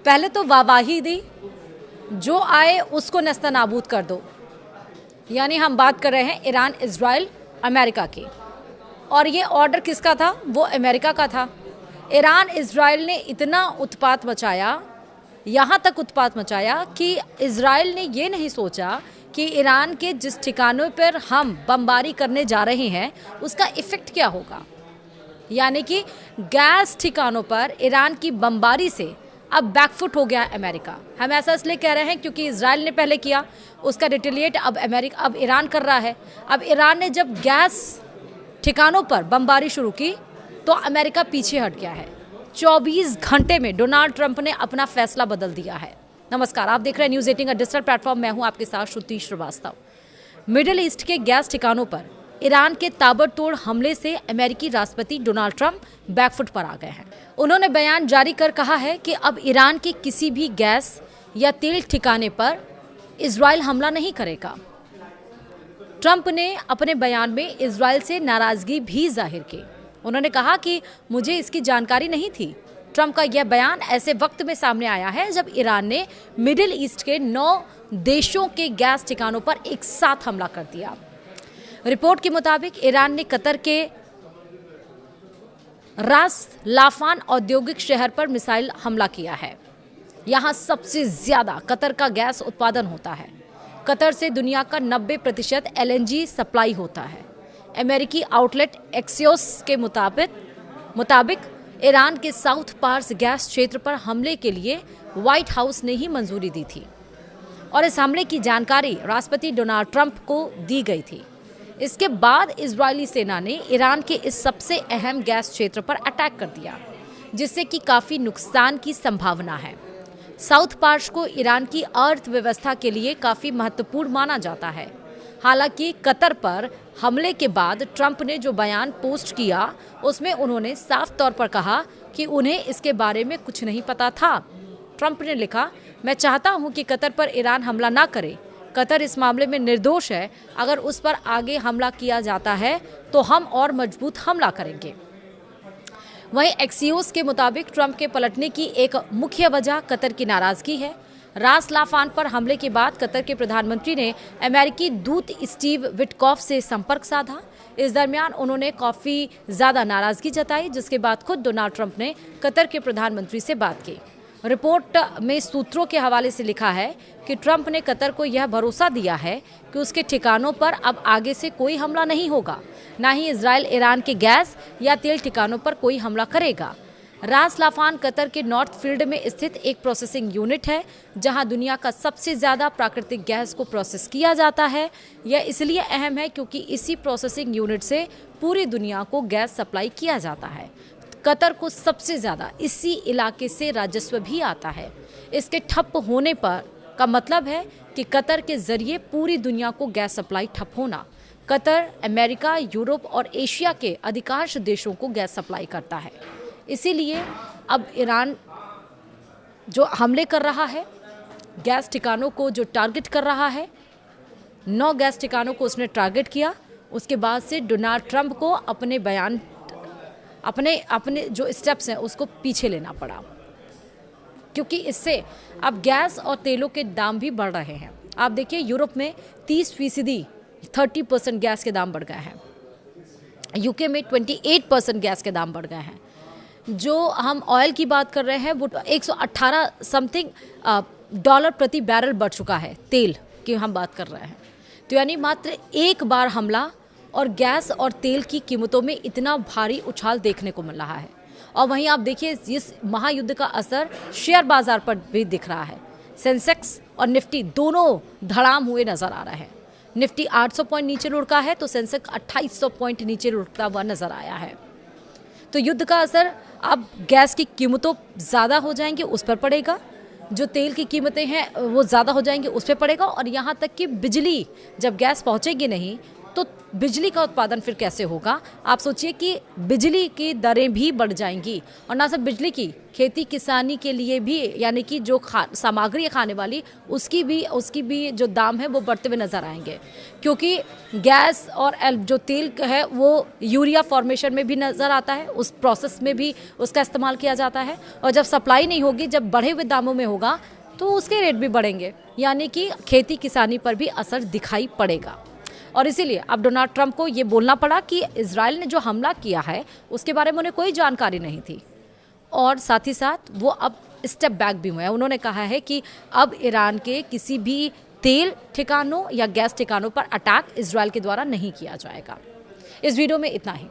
पहले तो वाहवाही दी, जो आए उसको नस्तनाबूद कर दो। यानी हम बात कर रहे हैं ईरान, इजराइल, अमेरिका की। और ये ऑर्डर किसका था? वो अमेरिका का था। ईरान इजराइल ने इतना उत्पात मचाया, यहाँ तक उत्पात मचाया कि इजराइल ने ये नहीं सोचा कि ईरान के जिस ठिकानों पर हम बमबारी करने जा रहे हैं उसका इफ़ेक्ट क्या होगा। यानी कि गैस ठिकानों पर ईरान की बमबारी से अब बैकफुट हो गया अमेरिका। हम ऐसा इसलिए कह रहे हैं क्योंकि इजराइल ने पहले किया, उसका रिटेलिएट अब ईरान कर रहा है। अब ईरान ने जब गैस ठिकानों पर बमबारी शुरू की तो अमेरिका पीछे हट गया है। 24 घंटे में डोनाल्ड ट्रंप ने अपना फैसला बदल दिया है। नमस्कार, आप देख रहे हैं न्यूज़ 18 डिजिटल प्लेटफॉर्म। मैं हूं आपके साथ श्रुति श्रीवास्तव। मिडिल ईस्ट के गैस ठिकानों पर ईरान के ताबड़तोड़ हमले से अमेरिकी राष्ट्रपति डोनाल्ड ट्रंप बैकफुट पर आ गए हैं। उन्होंने बयान जारी कर कहा है कि अब ईरान के किसी भी गैस या तेल ठिकाने पर इजराइल हमला नहीं करेगा। ट्रंप ने अपने बयान में इजराइल से नाराजगी भी जाहिर की। उन्होंने कहा कि मुझे इसकी जानकारी नहीं थी। ट्रंप का यह बयान ऐसे वक्त में सामने आया है जब ईरान ने मिडिल ईस्ट के 9 देशों के गैस ठिकानों पर एक साथ हमला कर दिया। रिपोर्ट के मुताबिक ईरान ने कतर के रास लाफान औद्योगिक शहर पर मिसाइल हमला किया है। यहाँ सबसे ज्यादा कतर का गैस उत्पादन होता है। कतर से दुनिया का 90% LNG सप्लाई होता है। अमेरिकी आउटलेट एक्सियोस के मुताबिक ईरान के साउथ पार्स गैस क्षेत्र पर हमले के लिए व्हाइट हाउस ने ही मंजूरी दी थी और इस हमले की जानकारी राष्ट्रपति डोनाल्ड ट्रंप को दी गई थी। इसके बाद इजरायली सेना ने ईरान के इस सबसे अहम गैस क्षेत्र पर अटैक कर दिया, जिससे कि काफ़ी नुकसान की संभावना है। साउथ पार्स को ईरान की अर्थव्यवस्था के लिए काफ़ी महत्वपूर्ण माना जाता है। हालांकि कतर पर हमले के बाद ट्रंप ने जो बयान पोस्ट किया उसमें उन्होंने साफ तौर पर कहा कि उन्हें इसके बारे में कुछ नहीं पता था। ट्रंप ने लिखा, मैं चाहता हूं कि कतर पर ईरान हमला ना करे। कतर इस मामले में निर्दोष है। अगर उस पर आगे हमला किया जाता है तो हम और मजबूत हमला करेंगे। वहीं एक्सियोस के मुताबिक ट्रंप के पलटने की एक मुख्य वजह कतर की नाराजगी है। रास लाफान पर हमले के बाद कतर के प्रधानमंत्री ने अमेरिकी दूत स्टीव विटकॉफ से संपर्क साधा। इस दरमियान उन्होंने काफ़ी ज़्यादा नाराजगी जताई, जिसके बाद खुद डोनाल्ड ट्रंप ने कतर के प्रधानमंत्री से बात की। रिपोर्ट में सूत्रों के हवाले से लिखा है कि ट्रंप ने कतर को यह भरोसा दिया है कि उसके ठिकानों पर अब आगे से कोई हमला नहीं होगा, ना ही इजराइल ईरान के गैस या तेल ठिकानों पर कोई हमला करेगा। रास लाफान कतर के नॉर्थ फील्ड में स्थित एक प्रोसेसिंग यूनिट है, जहां दुनिया का सबसे ज़्यादा प्राकृतिक गैस को प्रोसेस किया जाता है। यह इसलिए अहम है क्योंकि इसी प्रोसेसिंग यूनिट से पूरी दुनिया को गैस सप्लाई किया जाता है। कतर को सबसे ज़्यादा इसी इलाके से राजस्व भी आता है। इसके ठप होने पर का मतलब है कि कतर के जरिए पूरी दुनिया को गैस सप्लाई ठप होना। कतर अमेरिका, यूरोप और एशिया के अधिकांश देशों को गैस सप्लाई करता है। इसीलिए अब ईरान जो हमले कर रहा है, गैस ठिकानों को जो टारगेट कर रहा है, 9 गैस ठिकानों को उसने टारगेट किया। उसके बाद से डोनाल्ड ट्रंप को अपने बयान अपने जो स्टेप्स हैं उसको पीछे लेना पड़ा, क्योंकि इससे अब गैस और तेलों के दाम भी बढ़ रहे हैं। आप देखिए, यूरोप में 30% 30% गैस के दाम बढ़ गए हैं। यूके में 28% गैस के दाम बढ़ गए हैं। जो हम ऑयल की बात कर रहे हैं वो 118 समथिंग डॉलर प्रति बैरल बढ़ चुका है। तेल की हम बात कर रहे हैं, तो यानी मात्र एक बार हमला और गैस और तेल की कीमतों में इतना भारी उछाल देखने को मिल रहा है। और वहीं आप देखिए, इस महायुद्ध का असर शेयर बाजार पर भी दिख रहा है। सेंसेक्स और निफ्टी दोनों धड़ाम हुए नजर आ रहे हैं। निफ्टी 800 पॉइंट नीचे लुढ़का है तो सेंसेक्स 2800 पॉइंट नीचे लुढ़कता हुआ नजर आया है। तो युद्ध का असर अब गैस की कीमतों ज़्यादा हो जाएंगी उस पर पड़ेगा, जो तेल की कीमतें हैं वो ज़्यादा हो जाएंगी उस पर पड़ेगा, और यहाँ तक कि बिजली जब गैस पहुँचेगी नहीं तो बिजली का उत्पादन फिर कैसे होगा? आप सोचिए कि बिजली की दरें भी बढ़ जाएंगी, और ना सिर्फ बिजली की, खेती किसानी के लिए भी, यानी कि जो सामग्री है खाने वाली, उसकी भी जो दाम है वो बढ़ते हुए नज़र आएंगे, क्योंकि गैस और जो तेल है वो यूरिया फॉर्मेशन में भी नज़र आता है, उस प्रोसेस में भी उसका इस्तेमाल किया जाता है। और जब सप्लाई नहीं होगी, जब बढ़े हुए दामों में होगा, तो उसके रेट भी बढ़ेंगे, यानी कि खेती किसानी पर भी असर दिखाई पड़ेगा। और इसीलिए अब डोनाल्ड ट्रंप को ये बोलना पड़ा कि इजराइल ने जो हमला किया है उसके बारे में उन्हें कोई जानकारी नहीं थी, और साथ ही साथ वो अब स्टेप बैक भी हुए हैं। उन्होंने कहा है कि अब ईरान के किसी भी तेल ठिकानों या गैस ठिकानों पर अटैक इजराइल के द्वारा नहीं किया जाएगा। इस वीडियो में इतना ही।